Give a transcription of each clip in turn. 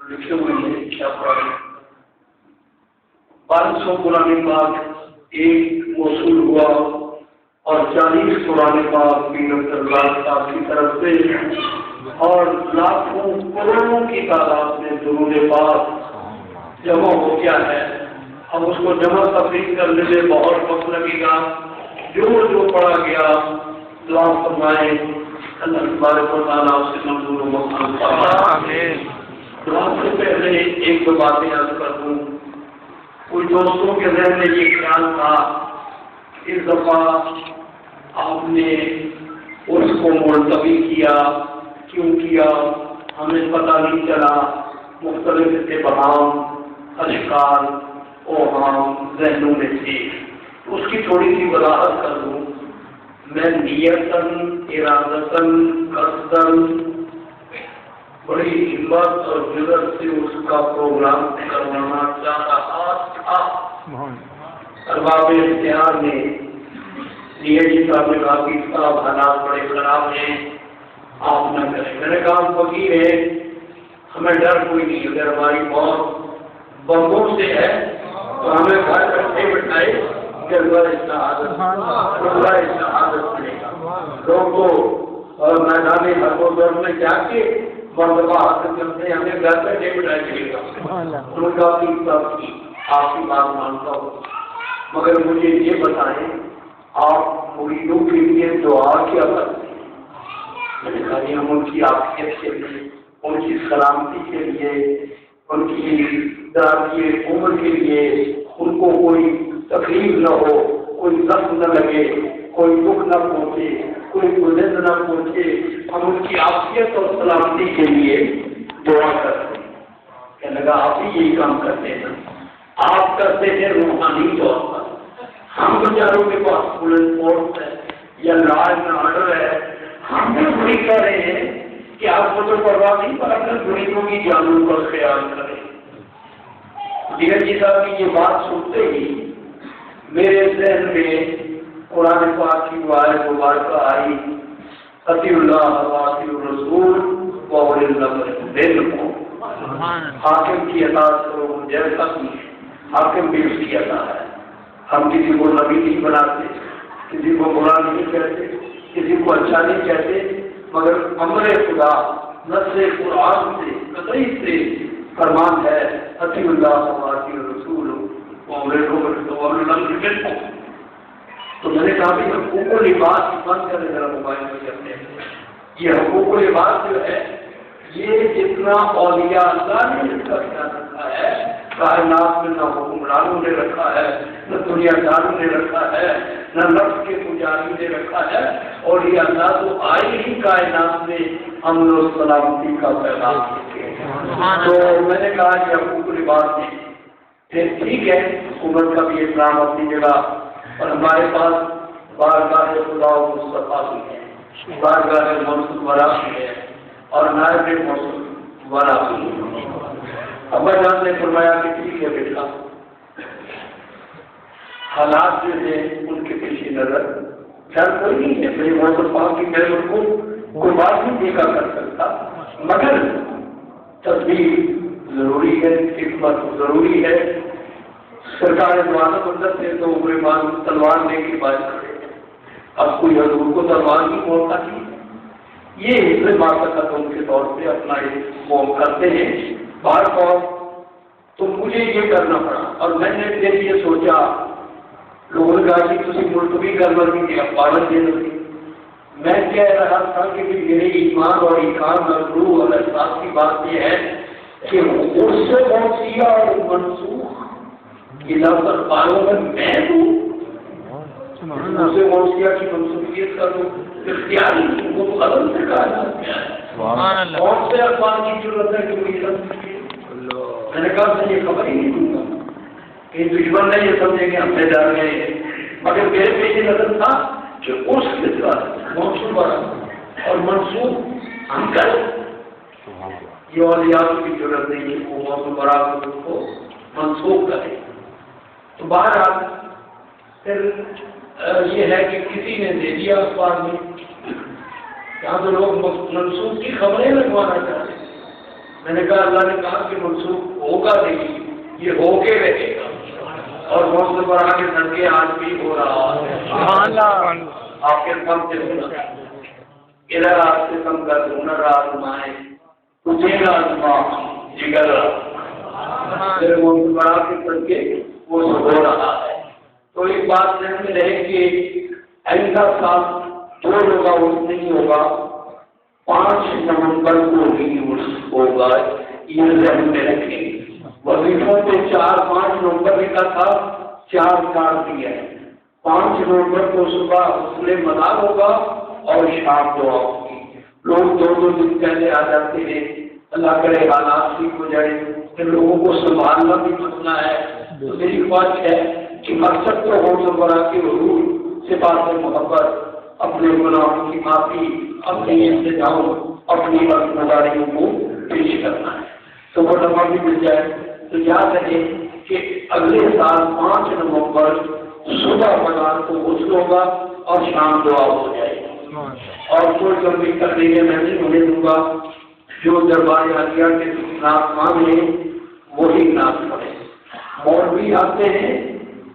لکھے ہوئے ہیں کیا پڑھا 500 قرآن پاک ایک موصول ہوا اور 40 قرآن پاک پیر عبداللہ صاحب کی طرف سے اور لاکھوں کروڑوں کی تعداد میں درود پاک جمع ہو گیا ہے. اب اس کو جمع تفریح کرنے میں بہت وقت لگے گا. جو پڑھا گیا دعا فرمائے اللہ تبارک و تعالیٰ اس سے منظور و مقبول فرمائے. دعا سے پہلے ایک دو باتیں عرض کر دوں. کچھ دوستوں کے ذہن میں یہ خیال تھا اس دفعہ آپ نے اس کو ملتوی کیا, کیوں کیا ہمیں پتہ نہیں چلا. مختلف اتہام اشکال اوہام ذہنوں میں تھے. اس کی تھوڑی سی وضاحت کر دوں. میں نیتاً ارادتاً قصداً بڑی ہمت اور جرأت سے اس کا پروگرام کروانا چاہ رہا تھا. ارباب اختیار نے جی صاحب نے کہا کہ صاحب حالات بڑے خراب ہیں آپ نہ کریں. میں نے کہا فقیر ہے ہمیں ڈر کوئی نہیں. اگر ہماری موت بمبوں سے ہے تو ہمیں گھر بیٹھے بٹھائے کہ اللہ شہادت ملے گا. لوگ تو میدان حق و ضرور میں جا کے مرتبہ حاصل کرتے ہیں, ہمیں گھر بیٹھے بٹھائے ملے گا. ان کا آپ کی بات مانتا ہوں, مگر مجھے یہ بتائیں آپ مریدوں کے لیے دعا کیا کرتے ہیں؟ میں نے کہا ہم ان کی عافیت کے لیے, ان کی سلامتی کے لیے, ان کی دراز عمر کے لیے, ان کو کوئی تکلیف نہ ہو, کوئی زخم نہ لگے, کوئی دکھ نہ پہنچے, کوئی گزر نہ پہنچے, ہم ان کی عافیت اور سلامتی کے لیے دعا کرتے ہیں. کہنے لگا آپ ہی یہی کام کرتے ہیں, آپ کرتے ہیں روحانی طور پر. ہم بیچاروں کے پاس پولیس فورس ہے یا لاج نہ آڈر ہے, ہم بھی وہی کہہ رہے ہیں کہ آپ کو تو پرواہ نہیں پر اپنے غریبوں کی جانوں کا خیال کریں. دیگر جی صاحب کی یہ بات سنتے ہی میرے ذہن میں قرآن پاک کی آیت مبارکہ آئی اطیع اللہ و اطیع الرسول واولی الامر منکم. حاکم کی اطاعت کرو جیسا کہ حاکم بھی اس کی اطاعت ہے. ہم کسی کو نبی نہیں بناتے, کسی کو برا نہیں کہتے, کسی کو اچھا نہیں کہتے, مگر امر خدا نص قرآن سے قطعی سے فرمان ہے اطیع اللہ و اطیع الرسول واولی الامر منکم. تو میں نے کہا کہ حقوق و لباس بند کرنے ذرا موبائل میں کرتے ہیں. یہ حقوق و لباس جو ہے یہ جتنا اولیاء اللہ نے اس کا خیال رکھا ہے, کائنات میں نہ حکمرانوں نے رکھا ہے, نہ دنیا داروں نے رکھا ہے, نہ نفس کے پجاری نے رکھا ہے. اور یہ اللہ تو آئی ہی کائنات میں امن و سلامتی کا پیغام دیتے ہیں. تو میں نے کہا کہ حقوق لباس میں پھر ٹھیک ہے, حکومت کا بھی احترام اپنی جگہ, اور ہمارے پاس بارگاہ خدا و مصطفیٰ بھی ہے, بارگاہ موصول ورا بھی ہے, اور نائب موصول ورا بھی ہے. ابا جان نے فرمایا کہ ٹھیک ہے بیٹا, حالات جو ہیں ان کے پیش نظر خیر کوئی نہیں ہے, میرے موصول پاک کی میں کو کوئی بات نہیں دیکھا کر سکتا, مگر تدبیر ضروری ہے, حکمت ضروری ہے. سرکار دوانہ مندر سے تو عمر بان تلوار لے کے بات کرے, اب کوئی حضور کو تلوار نہیں بولتا تھی. یہ حصے ماتقدم کے طور پہ اپنا وہ کرتے ہیں بار بار. تو مجھے یہ کرنا پڑا, اور میں نے پھر یہ سوچا لوگوں نے کہا کہ تھی ملتوی کرنا بھی کیا پابند دینا تھی. میں کہہ رہا تھا کہ میرے ایمان اور ایمان اور روح اور احساس کی بات یہ ہے کہ اس سے موسیقہ اور منسوخ پر پالوں میں میں ہوں, اسے موسیقہ کی منسوخیت کر دوں اختیاری وہ تو قدم سے کہا جاتا ہے. کون سے اخبار کی ضرورت ہے کہ مجھے میں نے کہا میں یہ خبر ہی نہیں دوں گا کہ دشمن نے یہ سمجھے کہ ہم سے ڈر گئے, مگر میرے پہ یہ نظر تھا کہ اس کے ساتھ موصول اور منسوخ ہم کریں. یہ اولیاء کی ضرورت نہیں ہے وہ موصول برابر کو منسوخ کرے. تو بہرحال پھر یہ ہے کہ کسی نے دے دیا اخبار میں, یہاں تو لوگ منسوخ کی خبریں لگوانا چاہتے ہیں. میں نے کہا اللہ نے کہا کہ منسوخ ہوگا نہیں، یہ ہو کے رہے گا، اور موسم پر آگے سر کے آج بھی ہو رہا ہے۔ آپ کے کم سے سنا ادھر آپ سے کم کر ہنر آزمائے تجھے آزما جگر میرے موسم پر آگے سر کے وہ ہو رہا ہے۔ تو ایک بات ذہن میں رہے کہ ایسا سال جو ہوگا وہ نہیں ہوگا، 5 نومبر کو ہی ہوگا، یہ ذہن میں رکھیں۔ وظیفوں پہ 4-5 نومبر کا تھا، 4 دیا ہے۔ 5 نومبر کو صبح غسل منا ہوگا اور شام دعا ہوگی۔ لوگ 2 دن پہلے آ جاتے ہیں، اللہ کرے حالات ٹھیک ہو جائے، پھر لوگوں کو سنبھالنا بھی مسئلہ ہے۔ تو میری خواہش ہے کہ مقصد تو ہو تو برا کے حضور سے بات محبت، اپنے گناہوں کی معافی، اپنی انتظام، اپنی وفاداریوں کو پیش کرنا ہے، تو وہ لمحہ بھی مل جائے۔ تو یاد رہے کہ اگلے سال 5 نومبر صبح بازار کو غسل ہوگا اور شام دعا ہو جائے گی، اور کوئی کمی کرنے کے میں نہیں ہونے دوں گا۔ جو دربار عالیہ کے نام مانگے وہی نام پڑے۔ مولوی آتے ہیں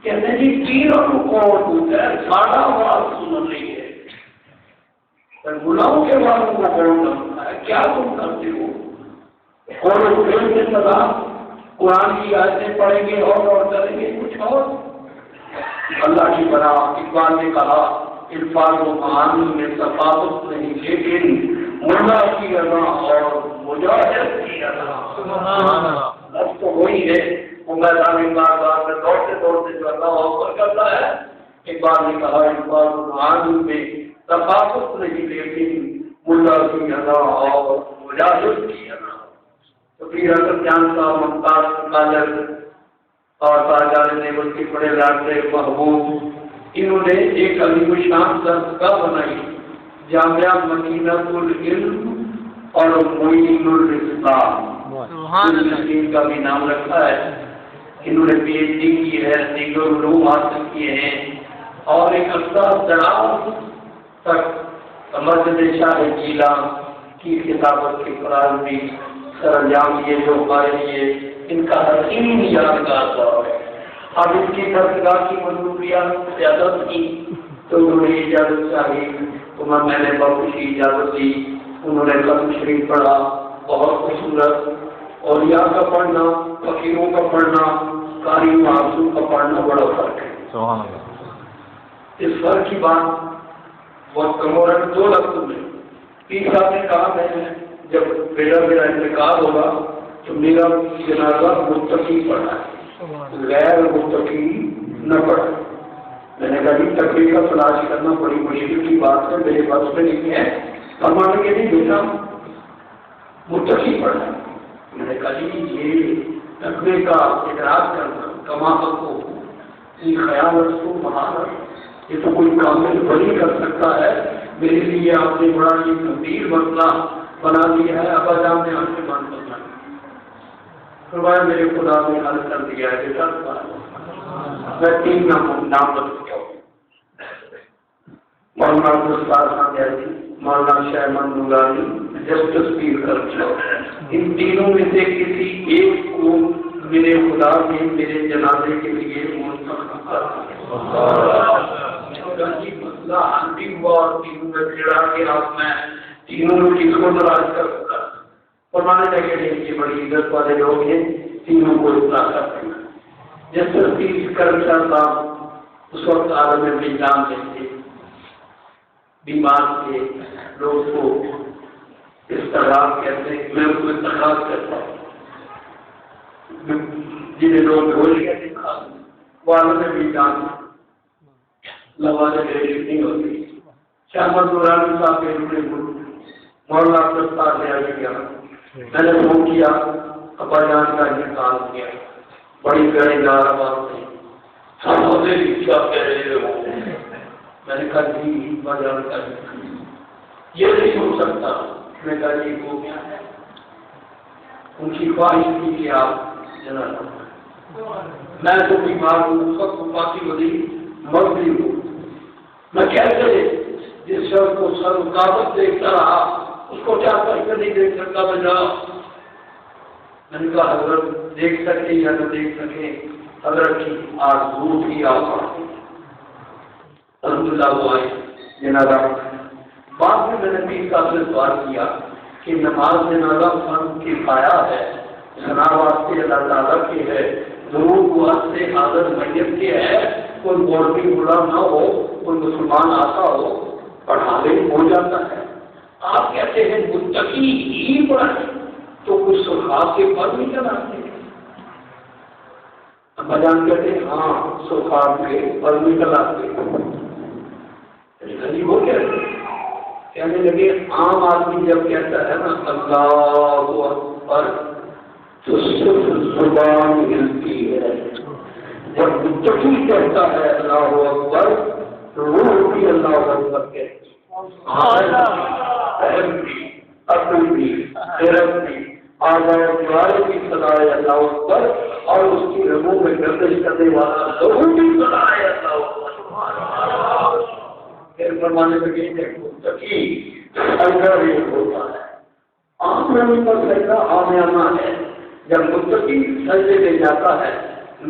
کہتے ہیں جی تینوں کو کون ہوتا ہے، ساڑھا آواز سن رہی ہے، گناہوں کے والوں کو کون کرتا ہے، کیا تم کرتے ہو؟ اور پھر کے سزا قرآن کی آیتیں پڑھیں گے اور کریں گے کچھ اور۔ اللہ کی بنا اقبال نے کہا الفاظ و معانی میں ثقافت نہیں، لیکن ملا کی ادا اور مجاہد کی ادا اب تو وہی ہے۔ وہ میدان بار میں دوڑتے دوڑتے جو اللہ اکبر کرتا ہے، اقبال نے کہا الفاظ و معانی میں ثقافت نہیں، لیکن ملا کی ادا اور مجاہد کی ادا۔ تو پھر حضرت جان صاحب ممتاز کالر اور تاجان نیول کے بڑے لاڈلے محبوب، انہوں نے ایک عظیم شان دستگاہ بنائی، جامعہ مدینۃ العلم اور معین الاسلام، کا بھی نام رکھا ہے۔ انہوں نے پی ایچ ڈی کی ہے، دیگر علوم حاصل کیے ہیں، اور ایک عرصہ دراز تک مسجد شاہ جیلان کی کتابت کے فراز بھی سر انجام دیے، جو ہمارے لیے ان کا حسین یادگار دور ہے۔ اب ان کی دستگاہ کی مصروفیات زیادہ تھی تو انہوں نے اجازت چاہی، تو میں نے بخوشی اجازت دی۔ انہوں نے ختم شریف پڑھا، بہت خوبصورت، اولیاء کا پڑھنا، فقیروں کا پڑھنا، قاری معصوم کا پڑھنا بڑا فرق ہے۔ سبحان اللہ۔ اس فرق کی بات بہت کم ہو رہا ہے، 2 لفظوں میں پیر صاحب نے کہا میں جب میرا انتقال ہوگا تو میرا جنازہ متقی پڑھا ہے، غیر متقی نہ پڑھا۔ میں نے کہا جی تقوی کا تلاش کرنا بڑی مشکل کی بات ہے، میرے بس میں نہیں ہے، فرمانے کے لیے بیٹا متقی پڑھا۔ میں نے کہا جی یہ تقوی کا ادراک کرنا کمال کو خیال رکھو مہارت، یہ تو کوئی کامل بڑی کر سکتا ہے، میرے لیے آپ نے بڑا یہ گمبھیر مسئلہ بنا دیا ہے، ابا جان نے آپ سے مان کرنا فرمایا میرے خدا نے حل کر دیا ہے بیٹا، میں 3 نام بتاتا ہوں، مولانا عبدالستار خان، مولانا شاہ من نورانی، جسٹس پیر کرچا، ان تینوں میں سے کسی ایک کو میرے خدا نے میرے جنازے کے لیے منتخب کر مسئلہ حل بھی ہوا، اور تینوں میں پھیڑا کے آپ میں تینوں میں کس کو ناراض کر سکتا، فرمانے لگے یہ بڑی عزت والے لوگ ہیں، تینوں کو اطلاع کرتے ہیں۔ جس ترتیب کرمچا صاحب اس وقت عالم وجدان میں تھے، بیمار تھے، لوگ کو استغاث کہتے ہیں، میں ان کو استغاث کرتا ہوں، جنہیں لوگ بھول گئے وہ عالم وجدان لوانے نہیں ہوتی۔ شاہ منظورانی صاحب کے روپے مولانا عبدالستار نے آگے کیا، میں نے فون کیا، ابا جان کا انتقال کیا، بڑی پیاری دار آواز تھی، ہم ہوتے کیا کہہ رہے ہو؟ میں نے کہا جی ابا جان کا یہ نہیں ہو سکتا۔ میں نے کہا جی وہ کیا ہے؟ ان کی خواہش تھی کہ آپ جنازہ، میں تو بیمار ہوں، اس وقت باقی وزی مرضی ہوں، میں کیسے جس شخص کو سر رکاوٹ دیکھتا رہا اس کو کیا کر کے نہیں دیکھ سکتا؟ بجا ان کا حضرت دیکھ سکے یا نہ دیکھ سکے، حضرت کی آرزو تھی آپ الحمدللہ وہ آئے جنازہ۔ بعد میں نے پیر صاحب سے سوال کیا کہ نماز جنازہ فرض کفایہ ہے، ثنا واسطے اللہ تعالیٰ کی ہے، ضرور واسطے حاضر میت کے ہے، کوئی مولوی بولا نہ ہو، کوئی مسلمان آتا ہو پڑھا لے ہو جاتا ہے۔ آپ کہتے ہیں متقی ہی پڑھے تو کچھ سرخاب کے پر نہیں چلاتے؟ ابا جان کہتے ہیں ہاں سرخاب کے پر نہیں چلاتے۔ ہو کیا کہنے لگے عام آدمی جب کہتا ہے نا اللہ اکبر تو صرف زبان ہلتی ہے، جب متقی کہتا ہے اللہ اکبر تو روح بھی اللہ اکبر کہتی آزاد کی سدائے اللہ اکبر، اور اس کی رگوں میں گردش کرنے والا ضرور بھی سدائے اللہ اکبر۔ پھر فرمانے لگے کہ متقی سجدہ بھی ہوتا ہے، عام لوگوں کا سجدہ عامیانہ ہے، جب متقی سجدے میں جاتا ہے،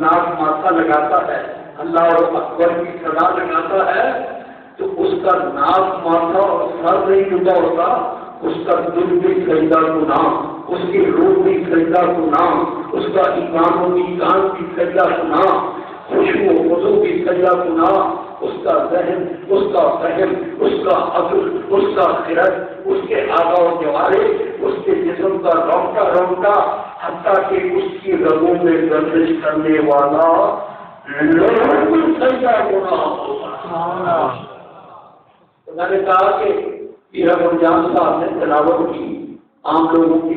ناک ماتھا لگاتا ہے، اللہ اکبر کی صدا لگاتا ہے، تو اس کا ناک ماتھا اور سر نہیں ڈوبا ہوتا، اس کا دل بھی سجدہ گنا، اس کی روح بھی سجدہ گنا، اس کا ایمان و میزان بھی سجدہ گنا، خوشبو و وضو بھی سجدہ گنا، اس کا ذہن، اس کا فہم، اس کا عقل، اس کا خرد، اس کے اعضاء و جوارح، اس کے جسم کا رونقہ رونقہ، حتیٰ کہ اس کی رگوں میں گردش کرنے والا لوگوں کو سجدہ گنا ہوگا۔ میں نے کہا کہ میرا رمضان صاحب نے تلاوت کی، عام لوگوں کی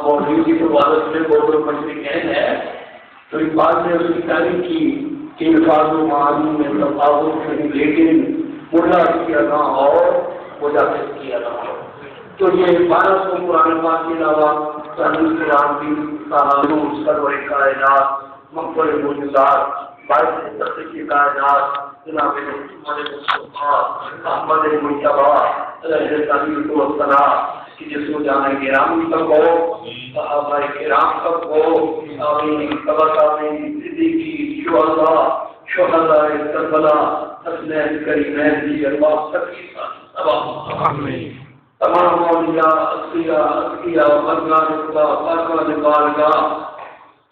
مولوی کی تلاوت میں بہت مشرق ہے، تو اس بات نے اس کی تعریف کی کہ الفاظ و معانی میں تفاوت نہیں، لیکن ملا کیا نہ اور مجاہد کیا نہ ہو۔ تو یہ 1200 قرآن پاک کے علاوہ تحریر قرآن کی کہانی، سرور کائنات، مقبر معجزات، باعث تخلیق کائنات، جناب محمد مصطفیٰ احمد مجتبیٰ علیہ السلام کی جس کو جانا گرامی تک ہو، صحابہ کرام تک ہو، آمین طبقاتی صدیقی شہداء کربلا حسنین کریمین کی ارواح تک کی آمین۔ تمام اولیاء اصفیاء مرغان خدا پاکان بارگاہ،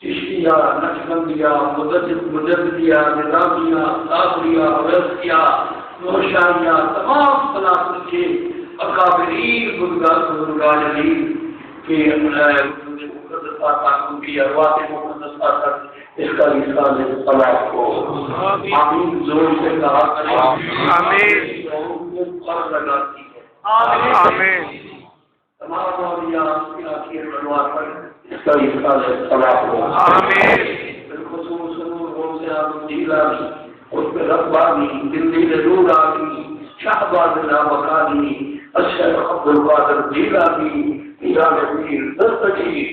چشتیہ نقشبندیہ مجددیہ نظامیہ صابریہ ویسیہ نوشانیہ، تمام سلاسل کے اکابرین بزرگان کے مقدسات تک کی ارواح مقدسات تک اس کا رسالہ ثواب ہو۔ آمین، زور سے کہا کریں آمین، اور لگاتی ہے آمین۔ تمام اولیاء کی ارواح پر اس کا رسالہ ثواب ہو آمین۔ بالخصوص نور سے آپ دیلانی، اس پہ ربانی، دلی نور آگی، شہباز نابقانی، الشیخ عبدالقادر جیلانی، ایران پیر دستگی،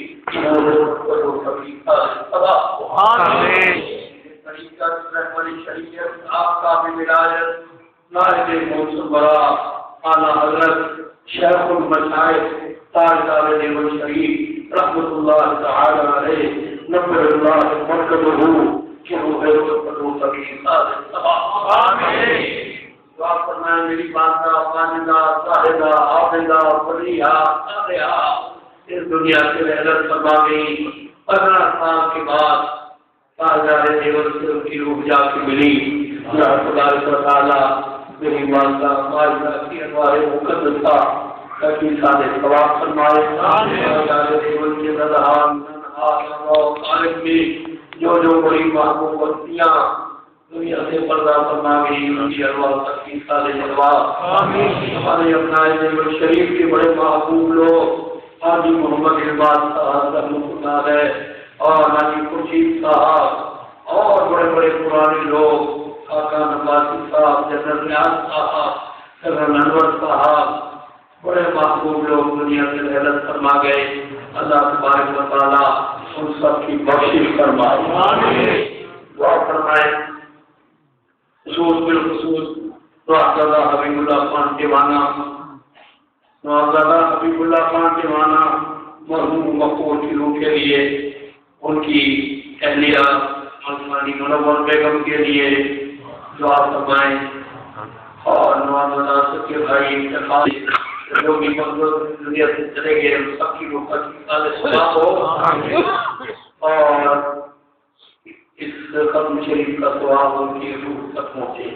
آمین۔ طریقت رحمت شریعت آپ کا بھی ولایت نائب موسم برا اعلیٰ حضرت شیخ المشائخ تاجدار دیوبند شریف رحمۃ اللہ تعالی علیہ نبر اللہ مرکزہ شروع ہے تو سبھی آمین۔ دعا فرمائیں میری باتہ مانندہ صاحبہ عابدہ فریحہ صالحہ اس دنیا سے رحلت فرما گئی، 15 سال کے بعد تاجدار دیوبند سے ان کی روح جا کے ملی۔ اللہ تبارک و تعالیٰ میری والدہ ماجدہ کی انوار مقدسہ کی سارے ثواب فرمائے۔ تاجدار دیوبند کے نظران خالق میں جو بڑی محبوب بستیاں دنیا سے پردہ فرما گئی، ان کی ارواح تک کی سارے ثواب آمین۔ ہمارے اپنائے دیوبند شریف کے بڑے محبوب لوگ حاجی محمد اقبال صاحب رحمۃ اللہ علیہ اور حاجی خورشید صاحب اور بڑے بڑے پرانے لوگ، خاقہ نباسی صاحب، جنرل نیاز صاحب، جنرل انور صاحب، بڑے محبوب لوگ دنیا سے رحلت فرما گئے۔ اللہ تبارک و تعالیٰ ان سب کی بخشش فرمائے آمین۔ دعا فرمائے خصوص بالخصوص نوازادہ حبیب اللہ خان دیوانہ، نوازادہ حبیب اللہ خان دیوانہ مرحوم مقبول کی روح کے لیے کی اہلیہ ملکانی منور بیگم کے لیے دعا فرمائیں اور نواز مناسب کے بھائی انتخاب جو بھی مقصد دنیا سے چلے گئے ان سب کی روح کا ثواب ہو اور اس ختم شریف کا ثواب ان کی روح تک پہنچے.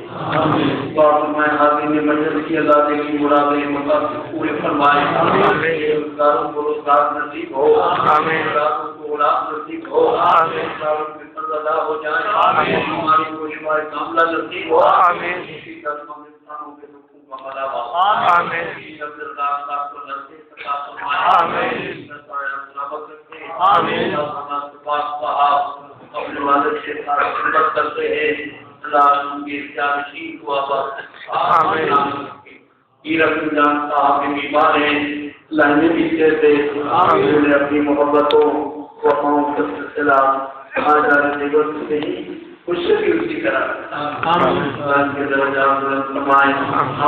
تو آپ میں حاضرین مجلس کی آزادی کی مرادیں مطابق پورے فرمائیں. روزگاروں کو روزگار نصیب ہو, اولادوں کو اولاد نصیب ہو, روزگاروں کے قرض ادا ہو جائیں, ہماری کو شمار کاملہ نصیب ہو, انسانوں کے دکھوں کا مداوا اپنے والد سے خدمت کرتے ہیں. اللہ کی جانشین کو رمضان صاحب کے بیمار ہیں, لہنے بھی سے اپنی محبتوں وفاؤں کا سلسلہ سے ہی خوش بھی اسی طرح کے درجات بلند فرمائیں.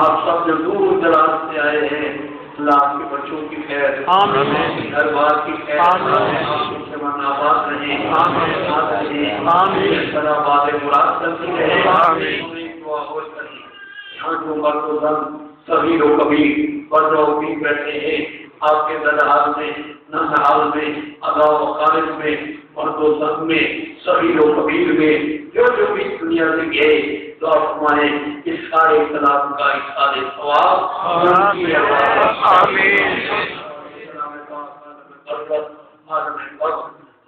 آپ سب جو دور دراز سے آئے ہیں اللہ آپ کے بچوں کی خیر, ہر بات کی خیر, آپ کی سمان آباد رہیں, آباد مراد کرتی رہے. یہاں جو مرد و زن سبھی لوگ کبھی پردہ بھی بیٹھے ہیں آپ کے درحال میں, نحال میں, ادا و خارج میں, مرد و زن میں, سبھی لوگ کبیر میں, جو بھی دنیا سے گئے تو آپ ہمارے اس سارے کلام کا اس سارے ثواب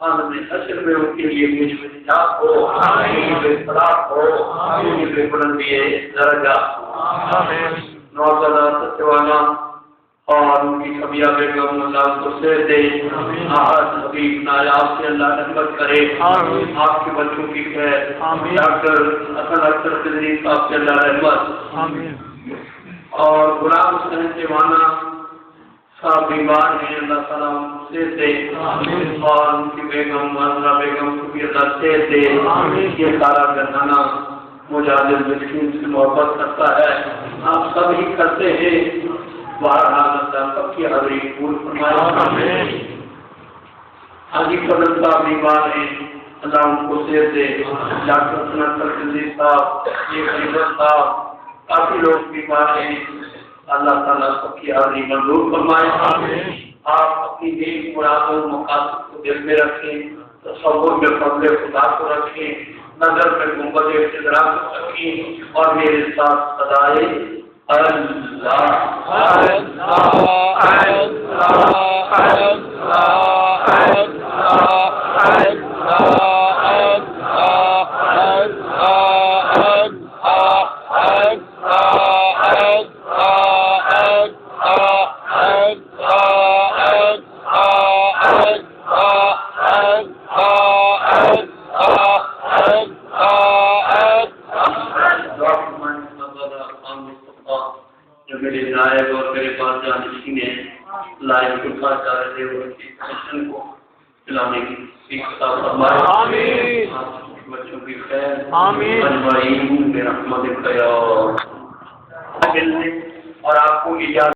عالم حشر میں ان کے لیے مجھ میں نجات ہو, اصلاح ہو, بلندی درجات ہو. نوزادہ ستیوانا اور ان کی کبیہ بیگم اللہ کو سیر دے, حبیب نایاب سے اللہ رحمت کرے, آپ کے بچوں کی خیر, ڈاکٹر حسن اختر قدری صاحب سے اللہ رحمت, اور غلام حسین دیوانہ صاحب بیمار ہیں, اللہ تعالیٰ ان کو سیر دے, اور ان کی بیگم منظرہ بیگم کو بھی اللہ سیر دے. یہ سارا گھرانہ مجاہد مسکین سے محبت کرتا ہے, آپ سب ہی کرتے ہیں. بہرحال اللہ سب کی حاضری قبول فرمائے. حاجی فضل صاحب بیمار ہیں, اللہ ان کو صحت دے. ڈاکٹر سنت قدری صاحب, یہ غریبت صاحب, کافی لوگ بیمار ہیں, اللہ تعالیٰ سب کی حاضری منظور فرمائے. آپ اپنی نیک مرادوں مقاصد کو دل میں رکھیں, تصور میں فضل خدا کو رکھیں, نظر میں گنبد استدراک کو رکھیں, اور میرے ساتھ صدائے اللہ اور آپ کو